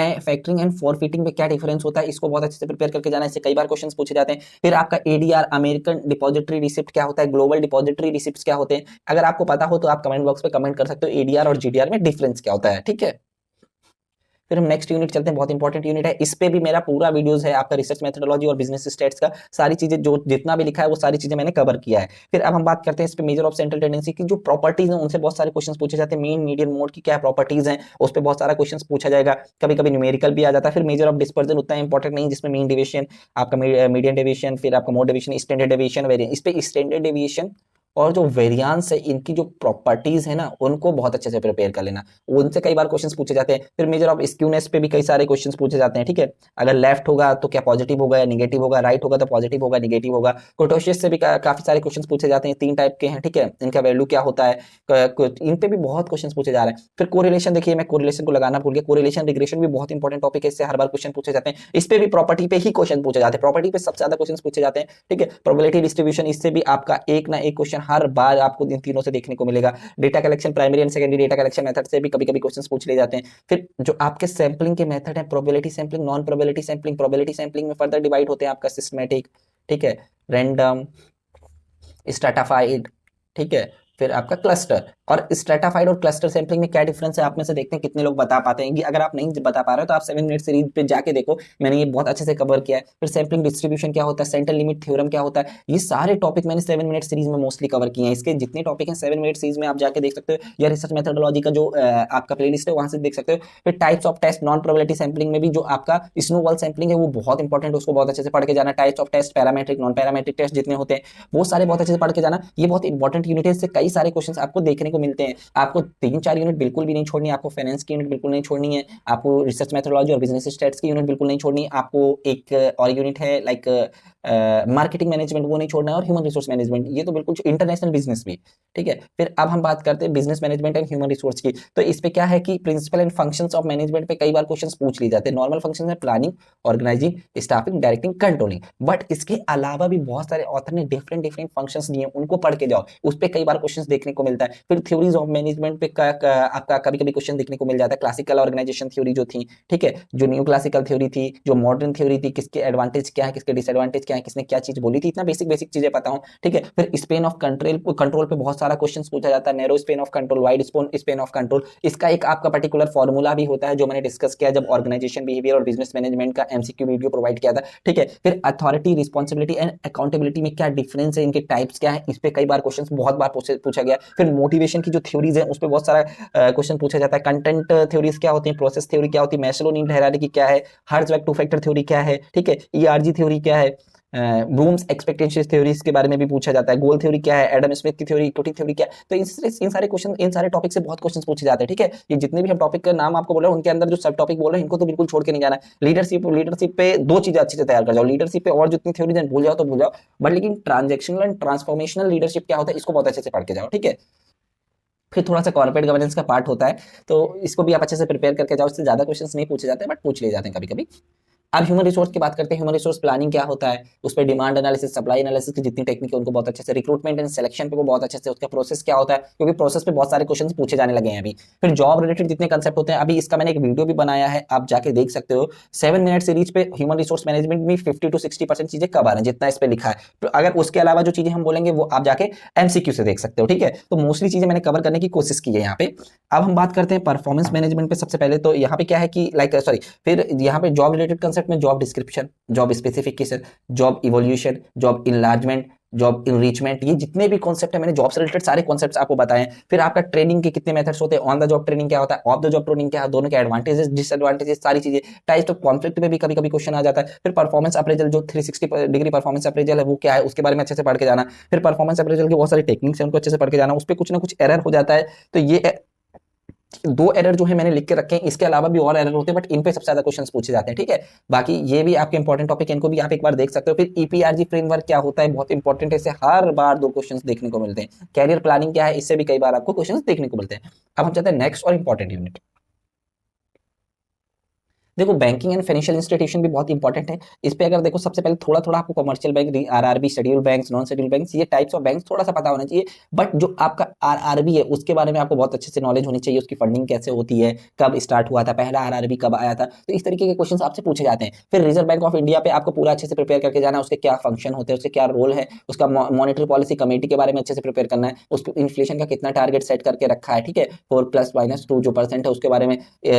एंड फॉरफिटिंग में क्या डिफरेंस होता है, इसको बहुत अच्छे से प्रिपेयर करके जाना है, इससे कई बार क्वेश्चंस पूछे जाते हैं। फिर आपका एडीआर, अमेरिकन डिपॉजिटरी रिसिप्ट क्या होता है, ग्लोबल डिपॉजिटरी रिसिप्ट क्या होते हैं। अगर आपको पता हो तो आप कमेंट बॉक्स में कमेंट कर सकते हो एडीआर और जीडीआर में डिफरेंस क्या होता है, ठीक है। फिर हम नेक्स्ट यूनिट चलते हैं, बहुत इंपॉर्टेंट यूनिट है। इस पे भी मेरा पूरा वीडियोस है आपका, रिसर्च मेथोडोलॉजी और बिजनेस स्टेट्स का, सारी चीजें जो जितना भी लिखा है वो सारी चीजें मैंने कवर किया है। फिर अब हम बात करते हैं इस पे मेजर ऑफ सेंट्रल टेंडेंसी की, जो प्रॉपर्टीज हैं उनसे बहुत सारे क्वेश्चन पूछे जाते हैं। मीन, मीडियन, मोड की क्या प्रॉपर्टीज हैं, उस पर बहुत सारा क्वेश्चन पूछा जाएगा। कभी कभी न्यूमेरिकल भी आ जाता है। फिर मेजर ऑफ डिस्पर्जन उतना इंपॉर्टेंट नहीं, जिसमें मीन डेविएशन, आपका मीडियन डेविएशन, फिर आपका mode deviation, standard deviation, variance. इस पे स्टैंडर्ड डेविएशन और जो वेरियांस है, इनकी जो प्रॉपर्टीज है ना, उनको बहुत अच्छे से प्रिपेयर कर लेना, उनसे कई बार क्वेश्चंस पूछे जाते हैं। फिर मेजर ऑफ स्क्यूनेस पे भी कई सारे क्वेश्चंस पूछे जाते हैं, ठीक है। अगर लेफ्ट होगा तो क्या पॉजिटिव होगा या निगेटिव होगा, राइट होगा तो पॉजिटिव होगा निगेटिव होगा। कोटोशियस से भी काफी सारे क्वेश्चंस पूछे जाते हैं, 3 टाइप के हैं, ठीक है। इनका वैल्यू क्या होता है, इन पे भी बहुत क्वेश्चन पूछे जा रहे हैं। फिर कोरिलेशन, देखिए मैं कोरिलेशन को लगाना भूल गया। कोरिलेशन रिग्रेशन भी बहुत इंपॉर्टेंट टॉपिक है, इससे हर बार क्वेश्चन पूछे जाते हैं। इस पे भी प्रॉपर्टी पे ही क्वेश्चन पूछे जाते हैं, प्रॉपर्टी पे सबसे ज्यादा क्वेश्चन पूछे जाते हैं, ठीक है। प्रोबेबिलिटी डिस्ट्रीब्यूशन, इससे भी आपका एक ना एक क्वेश्चन हर बार आपको इन तीनों से देखने को मिलेगा। Data collection, primary and secondary data collection method से भी कभी कभी क्वेश्चंस पूछ लिए जाते हैं। फिर जो आपके सैंपलिंग के मेथड है, probability sampling, non probability sampling. Probability sampling में फर्दर डिवाइड होते हैं आपका सिस्टमैटिक, ठीक है, रैंडम, स्ट्रैटाफाइड, ठीक है, फिर आपका क्लस्टर। और स्ट्रेटाफाइड और क्लस्टर सैंपलिंग में क्या डिफरेंस है, आप में से देखते हैं कितने लोग बता पाते हैं। अगर आप नहीं बता पा रहे हो तो आप 7 मिनट सीरीज पे जाके देखो, मैंने ये बहुत अच्छे से कवर किया है। फिर सैंपलिंग डिस्ट्रीब्यूशन क्या होता है, सेंट्रल लिमिट थ्योरम क्या होता है, ये सारे टॉपिक मैंने 7 मिनट सीरीज में मोस्टली कवर किए हैं। इसके जितने टॉपिक हैं 7 मिनट सीरीज में आप जाके देख सकते हो, या रिसर्च मेथोडोलॉजी का जो आपका प्लेलिस्ट है वहां से देख सकते हो। फिर types of test, non probability sampling में भी जो आपका स्नोबॉल सैंपलिंग है वो बहुत इंपॉर्टेंट है, उसको बहुत अच्छे से पढ़ के जाना। Types of test, parametric, non parametric test जितने होते हैं वो सारे बहुत अच्छे से पढ़ के जाना। ये बहुत इंपॉर्टेंट यूनिट है, इससे कई सारे क्वेश्चन आपको देखने को मिलते हैं। आपको 3-4 यूनिट बिल्कुल भी नहीं छोड़नी है, आपको फाइनेंस की यूनिट बिल्कुल नहीं छोड़नी है, आपको रिसर्च मेथोडोलॉजी और बिजनेस स्टैट्स की यूनिट बिल्कुल नहीं छोड़नी है, आपको एक और यूनिट है लाइक मार्केटिंग मैनेजमेंट, वो नहीं छोड़ना है, और ह्यूमन रिसोर्स मैनेजमेंट, ये तो बिल्कुल इंटरनेशनल बिजनेस भी। ठीक है, फिर अब हम बात करते हैं business management and human resource की। तो इस पे क्या है कि principle and functions of management पे कई बार क्वेश्चंस पूछ लिए जाते हैं। नॉर्मल फंक्शन है planning, organising, staffing, directing, controlling, but इसके अलावा भी बहुत सारे ऑथर ने डिफरेंट डिफरेंट फंक्शंस दिए, उनको पढ़ के जाओ, उस पर कई बार क्वेश्चंस देखने को मिलता है। फिर थ्योरीज ऑफ मैनेजमेंट पे आपका कभी कभी क्वेश्चन देखने को मिल जाता है। क्लासिकल ऑर्गेनाइजेशन थ्योरी जो थी, ठीक है, जो न्यू क्लासिकल थ्योरी थी, जो मॉडर्न थ्योरी थी, किसके एडवांटेज क्या है, किसके डिसएडवांटेज क्या है, किसने क्या चीज बोली थी, इतना बेसिक बेसिक चीजें पता हो। ठीक है, फिर स्पेन ऑफ कंट्रोल पे बहुत सारा क्वेश्चन पूछा जाता है। Narrow span of control, wide span of control, इसका एक आपका पर्टिकुलर फॉर्मूला भी होता है जो मैंने डिस्कस किया जब ऑर्गेनाइजेशन बिहेवियर और बिजनेस मैनेजमेंट का एमसीक्यू वीडियो प्रोवाइड किया था। ठीक है, फिर अथॉरिटी, रिस्पॉन्सिबिलिटी एंड अकाउंटेबिलिटी में क्या डिफरेंस है, इनके टाइप्स क्या है, इस पे कई बार क्वेश्चन बहुत बार पूछा गया। फिर मोटिवेशन की जो थ्योरीज है उस पर बहुत सारा क्वेश्चन पूछा जाता है। कंटेंट थ्योरीज क्या होती है, प्रोसेस थ्योरी क्या होती है, मैस्लो नीड हायरार्की क्या है, हर्ट्जबर्ग टू फैक्टर थ्योरी क्या है, ठीक है, ईआरजी थ्योरी क्या है, ब्लूम्स एक्सपेक्टेशंस थ्योरीज के बारे में भी पूछा जाता है। गोल थ्योरी क्या है, एडम स्मिथ की थ्योरी, इक्विटी थ्योरी क्या है। तो इन सारे क्वेश्चन, इन सारे टॉपिक से बहुत क्वेश्चन पूछे जाते हैं। ठीक है, ये जितने भी हम टॉपिक का नाम आपको बोल रहे हैं उनके अंदर जो सब टॉपिक बोल रहे हैं इनको तो बिल्कुल छोड़ के नहीं जाना है। लीडरशिप पे दो चीजें अच्छे से तैयार कर जाओ, लीडरशिप पे और जितनी थ्योरीज हैं भूल जाओ तो भूल जाओ, बट लेकिन ट्रांजेक्शनल एंड ट्रांसफॉर्मेशनल लीडरशिप क्या होता है इसको बहुत अच्छे से पढ़ के जाओ। ठीक है, फिर थोड़ा सा कॉर्पोरेट गवर्नेंस का पार्ट होता है, तो इसको भी आप अच्छे से प्रिपेयर करके जाओ। इससे ज्यादा क्वेश्चंस नहीं पूछे जाते, बट पूछ लिए जाते हैं कभी कभी। अब ह्यूमन रिसोर्स की बात करते हैं। ह्यूमन रिसोर्स प्लानिंग क्या होता है, उस पर डिमांड एनालिसिस, सप्लाई एनालिसिस की जितनी टेक्निक है उनको बहुत अच्छे से, रिक्रूटमेंट एंड सिलेक्शन पे वो बहुत अच्छे से, उसका प्रोसेस क्या होता है, क्योंकि प्रोसेस पे बहुत सारे क्वेश्चन पूछे जाने लगे हैं अभी। फिर जॉब रिलेटेड जितने कंसेप्ट होते हैं, अभी इसका मैंने एक वीडियो भी बनाया है, आप जाके देख सकते हो। 7 मिनट सीरीज पे ह्यूमन रिसोर्स मैनेजमेंट में 50 to 60% चीजें कवर है, जितना इस पे लिखा है। तो अगर उसके अलावा जो चीजें हम बोलेंगे वो आप जाके एमसीक्यू से देख सकते हो। ठीक है, तो मोस्टली चीजें मैंने कवर करने की कोशिश की है यहाँ पे। अब हम बात करते हैं परफॉर्मेंस मैनेजमेंट पे। सबसे पहले तो यहाँ पे क्या है कि फिर यहाँ पे जॉब रिलेटेड कंसेप्ट में job description, job specification, job evolution, job enlargement, job enrichment, ये जितने भी कॉन्सेप्ट है मैंने जॉब से रिलेटेड सारे कॉन्सेप्ट्स आपको बताए। फिर आपका ट्रेनिंग के कितने मेथड्स होते हैं, ऑन द जॉब ट्रेनिंग क्या होता है, ऑफ द जॉब ट्रेनिंग क्या है, दोनों के एडवांटेजेस डिसएडवांटेजेस, सारी चीजें। टाइप्स ऑफ कॉन्फ्लिक्ट में भी कभी कभी क्वेश्चन आ जाता है। फिर परफॉर्मेंस अप्रेजल, जो 360 डिग्री परफॉर्मेंस अप्रेजल है वो क्या है, उसके बारे में अच्छे से पढ़ के जाना। फिर परफॉर्मेंस अप्रेजल की बहुत सारी टेक्निक्स है, उनको अच्छे से पढ़ के जाना। उस पर कुछ ना कुछ एरर हो जाता है, तो ये दो एरर जो है मैंने लिख के रखे हैं, इसके अलावा भी और एरर होते हैं बट इन पे सबसे ज्यादा क्वेश्चंस पूछे जाते हैं। ठीक है, बाकी ये भी आपके इंपॉर्टेंट टॉपिक है, इनको भी आप एक बार देख सकते हो। फिर ईपीआरजी फ्रेमवर्क क्या होता है, बहुत इंपॉर्टेंट है, इससे हर बार दो क्वेश्चंस देखने को मिलते हैं। कैरियर प्लानिंग क्या है, इससे भी कई बार आपको क्वेश्चंस देखने को मिलते हैं। अब हम चाहते हैं नेक्स्ट और इंपॉर्टेंट यूनिट। देखो बैंकिंग एंड फाइनेंशियल इंस्टीट्यूशन भी बहुत इंपॉर्टेंट है। इस पे अगर देखो सबसे पहले थोड़ा थोड़ा आपको commercial bank, RRB, schedule banks, non schedule banks, ये टाइप्स ऑफ बैंक्स थोड़ा सा पता होना चाहिए। बट जो आपका आरआरबी है उसके बारे में आपको बहुत अच्छे से नॉलेज होनी चाहिए, उसकी फंडिंग कैसे होती है, कब स्टार्ट हुआ था, पहला आरआरबी कब आया था, तो इस तरीके के क्वेश्चन आपसे पूछे जाते हैं। फिर रिजर्व बैंक ऑफ इंडिया पे आपको पूरा अच्छे से प्रिपेयर करके जाना है, उसके क्या फंक्शन होते हैं, उसके क्या रोल है, उसका मॉनिटरी पॉलिसी कमेटी के बारे में अच्छे से प्रिपेयर करना है, उसको इन्फ्लेशन का कितना टारगेट सेट करके रखा है, ठीक है, 4+-2 जो परसेंट है उसके बारे में,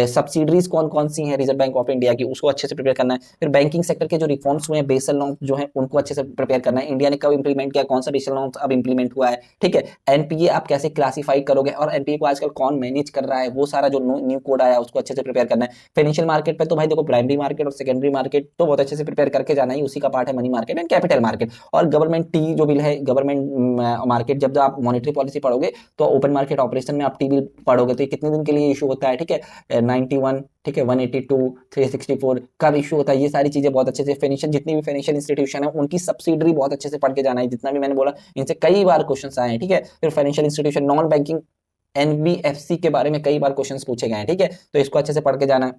सब्सिडरीज कौन कौन सी है रिजर्व बैंक ऑफ इंडिया की, उसको अच्छे से प्रिपेयर करना है। फिर बैंकिंग सेक्टर के जो रिफॉर्म्स हुए हैं, बेसल नॉर्म्स जो है उनको अच्छे से प्रिपेयर करना है। इंडिया ने कब इंप्लीमेंट किया, कौन सा बेसल नॉर्म्स अब इंप्लीमेंट हुआ है, ठीक है। एनपीए आप कैसे क्लासिफाई करोगे और एनपीए को आजकल कौन मैनेज कर रहा है, वो सारा जो न्यू कोड आया उसको अच्छे से प्रिपेयर करना है। फाइनेंशियल मार्केट पे तो भाई देखो प्राइमरी मार्केट और सेकेंडरी मार्केट तो बहुत अच्छे से प्रिपेयर करके जाना ही, उसी का पार्ट है money market and capital market. और गवर्नमेंट टी जो बिल है, गवर्नमेंट मार्केट, जब आप मॉनिटरी पॉलिसी पढ़ोगे तो ओपन मार्केट ऑपरेशन में आप टी बिल पढ़ोगे तो ये कितने दिन के लिए इशू होता है, ठीक है, 91, ठीक है, 182, 364 कब इशू होता है, ये सारी चीजें बहुत अच्छे से। फाइनेंशियल जितनी भी फाइनेंशियल इंस्टीट्यूशन है उनकी सब्सिडरी बहुत अच्छे से पढ़ के जाना है, जितना भी मैंने बोला इनसे कई बार क्वेश्चन आए हैं, ठीक है। फिर financial institution, non banking NBFC के बारे में कई बार क्वेश्चन पूछे गए हैं, ठीक है, तो इसको अच्छे से पढ़ के जाना है।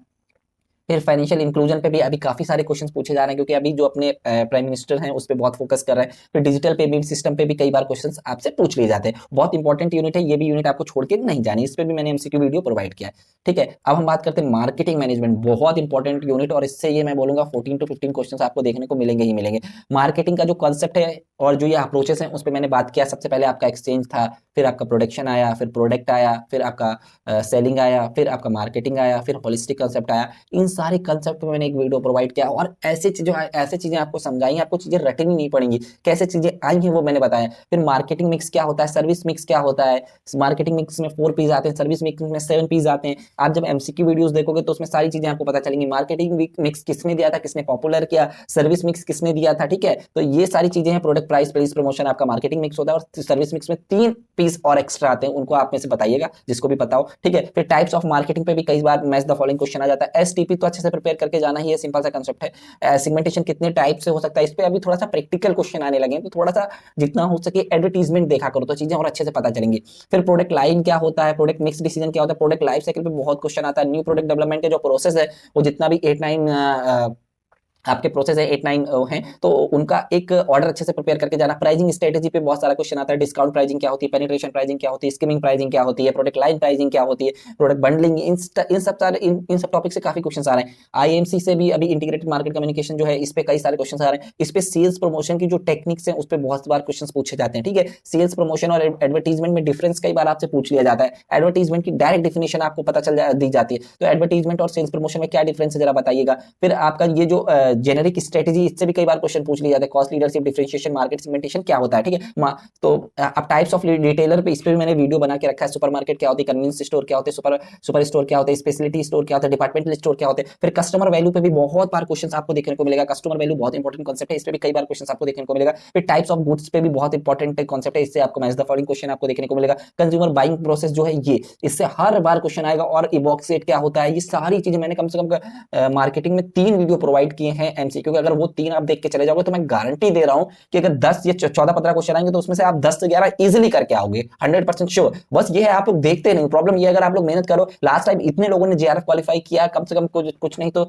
फिर फाइनेंशियल इंक्लूजन पे भी अभी काफी सारे क्वेश्चंस पूछे जा रहे हैं, क्योंकि अभी जो अपने प्राइम मिनिस्टर हैं उस पर बहुत फोकस कर रहे हैं। फिर डिजिटल पेमेंट सिस्टम पे भी कई बार क्वेश्चंस आपसे पूछ लिए जाते हैं। बहुत इंपॉर्टेंट यूनिट है, ये भी यूनिट आपको छोड़ के नहीं जानी, इस पे भी मैंने एमसीक्यू वीडियो प्रोवाइड किया है। ठीक है, अब हम बात करते हैं मार्केटिंग मैनेजमेंट, बहुत इंपॉर्टेंट यूनिट, और इससे ये मैं बोलूंगा 14 to 15 क्वेश्चन आपको देखने को मिलेंगे ही मिलेंगे। मार्केटिंग का जो कॉन्सेप्ट है और जो ये अप्रोचेस हैं उस पर मैंने बात किया। सबसे पहले आपका एक्सचेंज था, फिर आपका प्रोडक्शन आया, फिर प्रोडक्ट आया, फिर आपका सेलिंग आया, फिर आपका मार्केटिंग आया, फिर होलिस्टिक कंसेप्ट आया। इन सारे कंसेप्ट पे मैंने एक वीडियो प्रोवाइड किया, और ऐसे चीजें आपको समझाई, आपको चीजें रटनी नहीं पड़ेंगी, कैसे चीजें आई हैं वो मैंने बताया। फिर मार्केटिंग मिक्स क्या होता है, सर्विस मिक्स क्या होता है, मार्केटिंग मिक्स में 4 पीस आते हैं, सर्विस मिक्स में 7 पीस आते हैं। आप जब एमसीक्यू वीडियोस देखोगे तो उसमें सारी चीजें आपको पता चलेंगी। मार्केटिंग मिक्स किसने दिया था, किसने पॉपुलर किया, सर्विस मिक्स किसने दिया था। ठीक है, तो ये सारी चीजें हैं। प्रोडक्ट प्राइस प्लेस प्रमोशन आपका मार्केटिंग मिक्स होता है, और सर्विस मिक्स में 3 पीस और एक्स्ट्रा आते हैं, उनको आप में से बताइएगा जिसको भी पता हो। ठीक है, फिर टाइप्स ऑफ मार्केटिंग पे भी कई बार मैच द फॉलोइंग क्वेश्चन आ जाता है। एसटीपी तो अच्छे से प्रिपेयर करके जाना ही है, सिंपल सा कंसेप्ट है। सेगमेंटेशन कितने टाइप से हो सकता है, इस पे अभी थोड़ा सा प्रैक्टिकल क्वेश्चन आने लगे हैं, तो थोड़ा सा जितना हो सके एडवर्टीजमेंट देखा करो, तो चीजें और अच्छे से पता चलेंगी। फिर प्रोडक्ट लाइन क्या होता है, प्रोडक्ट मिक्स डिसीजन क्या होता है, प्रोडक्ट लाइफ साइकिल पे बहुत क्वेश्चन आता है। न्यू प्रोडक्ट डेवलपमेंट का जो प्रोसेस है, वो जितना भी 8-9 आपके प्रोसेस है 8-9 हैं, तो उनका एक ऑर्डर अच्छे से प्रिपेयर करके जाना। प्राइसिंग स्ट्रेटेजी पे बहुत सारा क्वेश्चन आता है। डिस्काउंट प्राइसिंग क्या होती है, पेनिट्रेशन प्राइसिंग क्या होती है, स्कीमिंग प्राइसिंग क्या होती है, प्रोडक्ट लाइन प्राइसिंग क्या होती है, प्रोडक्ट बंडलिंग, इन सब टॉपिक से काफी क्वेश्चन आ रहे हैं। आईएमसी से भी अभी इंटीग्रेटेड मार्केट कम्युनिकेशन जो है, इस पे कई सारे क्वेश्चन आ रहे हैं। इस पे सेल्स प्रमोशन की जो टेक्निक्स है उस पर बहुत बार क्वेश्चन पूछे जाते हैं। ठीक है, सेल्स प्रमोशन और एडवर्टीजमेंट में डिफरेंस कई बार आपसे पूछ लिया जाता है। एडवर्टीजमेंट की डायरेक्ट डिफिनेशन आपको पता दी जाती है, तो एडवर्टीजमेंट और सेल्स प्रमोशन में क्या डिफरेंस है जरा बताइएगा। फिर आपका ये जो जेनेरिक स्ट्रेटेजी, इससे भी कई बार क्वेश्चन पूछ लिया जाता है। Cost leadership, differentiation, market segmentation क्या होता है। ठीक है, तो अब टाइप्स ऑफ रिटेलर पे, इस पे भी मैंने वीडियो बना के रखा है। सुपरमार्केट क्या होती है, कन्वीनियंस स्टोर क्या होते हैं, सुपर स्टोर क्या होते हैं, स्पेशलिटी स्टोर क्या होता है, डिपार्टमेंटल स्टोर क्या होते हैं। फिर कस्टमर वैल्यू पे भी बहुत बार क्वेश्चन आपको देखने को मिलेगा। कस्टमर वैल्यू बहुत इंपॉर्टेंट कॉन्सेप्ट है, इस पे भी कई बार क्वेश्चन आपको देखने को मिलेगा। फिर टाइप्स ऑफ गुड्स पे भी बहुत इंपॉर्टेंट कॉन्सेप्ट है, इससे आपको मैच द फॉलोइंग क्वेश्चन आपको देखने को मिलेगा। कंज्यूमर बाइंग प्रोसेस जो है ये, इससे हर बार क्वेश्चन आएगा। और इबॉक्स सेट क्या होता है, ये सारी चीजें मैंने कम से कम मार्केटिंग में 3 वीडियो प्रोवाइड किए हैं एमसीक्यू के। अगर वो 3 आप देख के चले जाओगे तो मैं गारंटी दे रहा हूं कि अगर 10 या 14-15 क्वेश्चन आएंगे तो उसमें से आप 10 से 11 इजीली करके आओगे, 100% श्योर। बस ये है आप लोग देखते नहीं, प्रॉब्लम ये, अगर आप लोग मेहनत करो। लास्ट टाइम इतने लोगों ने जेआरएफ क्वालिफाई किया, कम से कम कुछ नहीं तो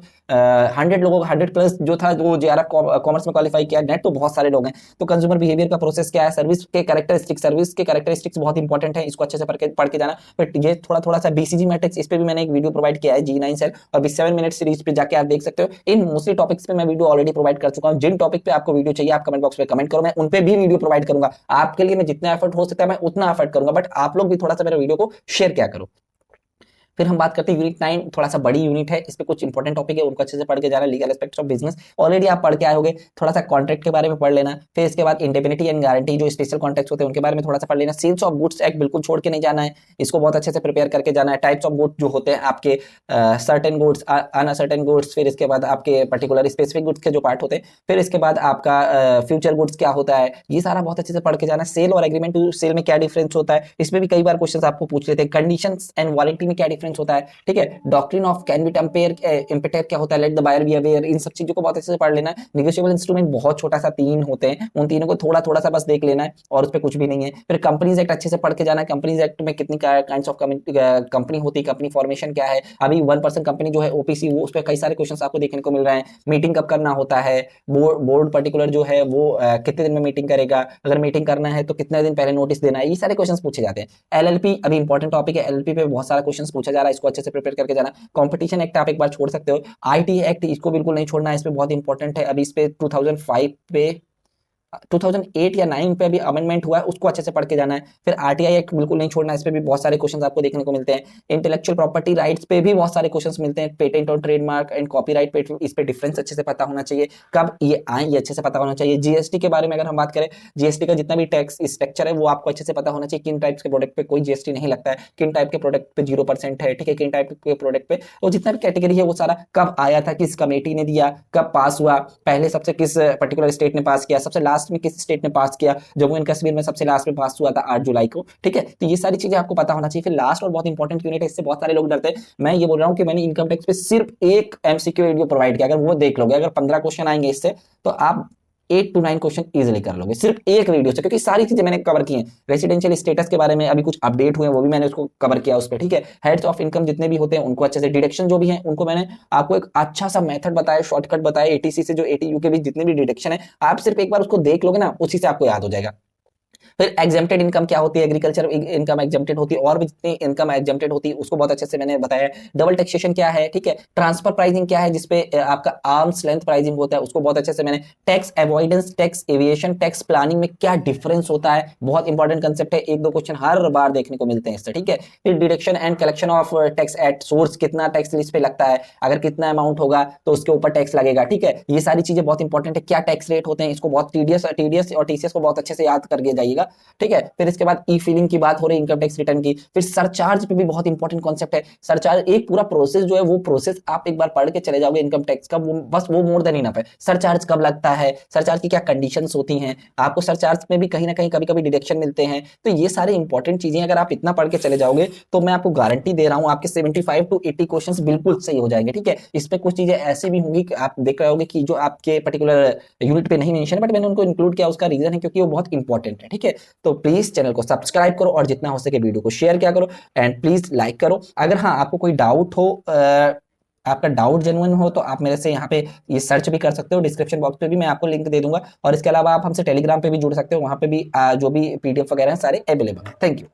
100 लोगों का 100 प्लस जो था वो जेआरएफ कॉमर्स में क्वालिफाई किया। नेट तो बहुत सारे लोग हैं। तो कंज्यूमर बिहेवियर का प्रोसेस क्या है, सर्विस के कैरेक्टरिस्टिक्स बहुत इंपॉर्टेंट है, इसको अच्छे से पढ़ के जाना। बट ये थोड़ा सा बीसीजी मैट्रिक्स, इस पे भी मैंने एक वीडियो प्रोवाइड किया है G9 सेल, और 7 मिनट सीरीज पे जाके आप देख सकते हो। इन मोस्टली टॉपिक्स पे मैं वीडियो ऑलरेडी प्रोवाइड कर चुका हूं। जिन टॉपिक पे आपको वीडियो चाहिए आप कमेंट बॉक्स में कमेंट करो, मैं उन पे भी वीडियो प्रोवाइड करूंगा। आपके लिए मैं जितना एफर्ट हो सकता है मैं उतना एफर्ट करूंगा, बट आप लोग भी थोड़ा सा मेरे वीडियो को शेयर क्या करो। फिर हम बात करते हैं यूनिट 9, थोड़ा सा बड़ी यूनिट है, इस पे कुछ इंपॉर्टेंट टॉपिक है, उनको अच्छे से पढ़ के जाना। Legal aspects of business already आप पढ़ के आए होगे, थोड़ा सा कॉन्ट्रैक्ट के बारे में पढ़ लेना। फिर इसके बाद इंडेमनिटी एंड गारंटी, जो स्पेशल कॉन्ट्रैक्ट्स होते हैं उनके बारे में थोड़ा सा पढ़ लेना। सेल्स ऑफ गुड्स एक्ट बिल्कुल छोड़ के नहीं जाना है, इसको बहुत अच्छे से प्रिपेयर करके जाना है। टाइप्स ऑफ गुड्स जो होते हैं आपके, सर्टेन गुड्स, अनसर्टेन गुड्स, फिर इसके बाद आपके पर्टिकुलर स्पेसिफिक गुड्स के जो पार्ट होते हैं, फिर इसके बाद आपका फ्यूचर गुड्स क्या होता है, ये सारा बहुत अच्छे से पढ़ के जाना। सेल और एग्रीमेंट टू सेल में क्या डिफरेंस होता है, इसमें भी कई बार क्वेश्चन आपको पूछ लेते हैं। कंडीशंस एंड वारंटी में क्या डिफरेंस होता है, ठीक है। डॉक्ट्रिन ऑफ कैन बी इम्पेयर क्या होता है, let the buyer be aware, इन सब चीजों को बहुत अच्छे से पढ़ लेना है। नेगोशिएबल इंस्ट्रूमेंट बहुत छोटा सा 3 होते हैं, उन तीनों को थोड़ा सा बस देख लेना है, और उस पर कुछ भी नहीं है। फिर कंपनीज एक्ट अच्छे से पढ़ के जाना है। कंपनीज एक्ट में कितनी काइंड्स ऑफ कंपनी होती है, कंपनी फॉर्मेशन क्या है। अभी 1% कंपनी जो है ओपीसी, वो उस पर कई सारे क्वेश्चन आपको देखने को मिल रहे हैं। मीटिंग कब करना होता है, बोर्ड पर्टिकुलर जो है वो कितने दिन में मीटिंग करेगा, अगर मीटिंग करना है तो कितने दिन पहले नोटिस देना है, ये सारे क्वेश्चन पूछे जाते हैं। एलएलपी अभी इंपॉर्टेंट टॉपिक है, एलएलपी पे बहुत सारा क्वेश्चन पूछा जा रहा है, इसको अच्छे से प्रिपेयर करके जाना। कॉम्पिटिशन एक्ट आप एक बार छोड़ सकते हो। आईटी एक्ट इसको बिल्कुल नहीं छोड़ना है, इस पे बहुत इंपॉर्टेंट है। अभी इस पे 2005 पे 2008 या 9 पे अभी अमेंडमेंट हुआ है, उसको अच्छे से पढ़ के जाना है। फिर आरटीआई एक्ट बिल्कुल नहीं छोड़ना है, इस पे भी बहुत सारे क्वेश्चंस आपको देखने को मिलते हैं। इंटेलेक्चुअल प्रॉपर्टी राइट्स पे भी बहुत सारे क्वेश्चंस मिलते हैं। पेटेंट और ट्रेडमार्क एंड कॉपीराइट पे, इस पे डिफरेंस अच्छे से पता होना चाहिए, कब ये आए ये अच्छे से पता होना चाहिए। जीएसटी के बारे में अगर हम बात करें, जीएसटी का जितना भी टैक्स स्ट्रक्चर है वो आपको अच्छे से पता होना चाहिए। किन टाइप्स के प्रोडक्ट पे कोई जीएसटी नहीं लगता है, किन टाइप के प्रोडक्ट पे 0% है, ठीक है, किन टाइप के प्रोडक्ट पे, और जितना भी कैटेगरी है वो सारा कब आया था, किस कमेटी ने दिया, कब पास हुआ, पहले सबसे किस पर्टिकुलर स्टेट ने पास किया, सबसे लास्ट में किस स्टेट ने पास किया। जम्मू एंड कश्मीर में सबसे लास्ट में पास हुआ था 8 जुलाई को, ठीक है। तो ये सारी चीजें आपको पता होना चाहिए। फिर लास्ट और बहुत इंपॉर्टेंट यूनिट है, इससे बहुत सारे लोग डरते हैं। मैं ये बोल रहा हूं कि मैंने इनकम टैक्स पे सिर्फ एक एमसीक्यू वीडियो प्रोवाइड किया, अगर वो देख लोगे, अगर 15 क्वेश्चन आएंगे इससे, तो आप 8 to 9 क्वेश्चन इजीली कर लोगे सिर्फ एक वीडियो से, क्योंकि सारी चीजें मैंने कवर की हैं। रेसिडेंशियल स्टेटस के बारे में अभी कुछ अपडेट हुए हैं, वो भी मैंने उसको कवर किया उस पर, ठीक है। हेड्स ऑफ इनकम जितने भी होते हैं उनको अच्छे से, डिडक्शन जो भी है उनको मैंने आपको एक अच्छा सा मेथड बताया, शॉर्टकट बताया, एटीसी से जो एटीयू के बीच जितने भी डिडक्शन है, आप सिर्फ एक बार उसको देख लोगे ना, उसी से आपको याद हो जाएगा। फिर एग्जेम्प्टेड इनकम क्या होती है, एग्रीकल्चर इनकम एग्जेम्प्टेड होती है, और भी जितनी इनकम एग्जेम्प्टेड होती है उसको बहुत अच्छे से मैंने बताया। डबल टैक्सेशन क्या है, ठीक है। ट्रांसफर प्राइसिंग क्या है, जिसपे आपका आर्म्स लेंथ प्राइसिंग होता है, उसको बहुत अच्छे से मैंने। Tax avoidance, tax aviation, tax planning में क्या डिफरेंस होता है, बहुत इंपॉर्टेंट कंसेप्ट है, एक दो क्वेश्चन हर बार देखने को मिलते हैं इससे, ठीक है। फिर deduction and collection of tax at source, कितना टैक्स लिस्ट पे लगता है, अगर कितना अमाउंट होगा तो उसके ऊपर टैक्स लगेगा, ठीक है। ये सारी चीजें बहुत इंपॉर्टेंट है। क्या टैक्स रेट होते हैं, इसको बहुत टीडीएस और टीसीएस को बहुत अच्छे से याद करके जाइएगा, ठीक है। फिर इसके बाद ई फिलिंग की बात हो रही है इनकम टैक्स रिटर्न की। फिर सरचार्ज पे भी बहुत इंपॉर्टेंट कॉन्सेप्ट है। सरचार्ज एक पूरा प्रोसेस जो है, वो प्रोसेस आप एक बार पढ़ के चले जाओगे इनकम टैक्स का, बस वो मोर देन इनफ है। सरचार्ज कब लगता है, सरचार्ज की क्या कंडीशंस होती हैं, आपको सरचार्ज में भी कहीं ना कहीं कभी कभी डिडक्शन मिलते हैं। तो ये सारे इंपॉर्टेंट चीजें अगर आप इतना पढ़ के चले जाओगे तो मैं आपको गारंटी दे रहा हूं आपके 75 to 80 क्वेश्चंस बिल्कुल सही हो जाएंगे, ठीक है। इसमें कुछ चीजें ऐसी भी होंगी कि आप देख रहे होगे कि जो आपके पर्टिकुलर यूनिट पे नहीं मेंशन, बट मैंने उनको इंक्लूड किया, उसका रीजन है क्योंकि वो बहुत इंपॉर्टेंट है, ठीक है। तो प्लीज चैनल को सब्सक्राइब करो और जितना हो सके वीडियो को शेयर किया करो, एंड प्लीज लाइक करो। अगर हाँ आपको कोई डाउट हो, आपका डाउट जेन्युइन हो, तो आप मेरे से यहाँ पे ये सर्च भी कर सकते हो, डिस्क्रिप्शन बॉक्स पे भी मैं आपको लिंक दे दूंगा। और इसके अलावा आप हमसे टेलीग्राम पे भी जुड़ सकते हो, वहां पे भी जो भी पीडीएफ वगैरह है सारे अवेलेबल है। Thank you.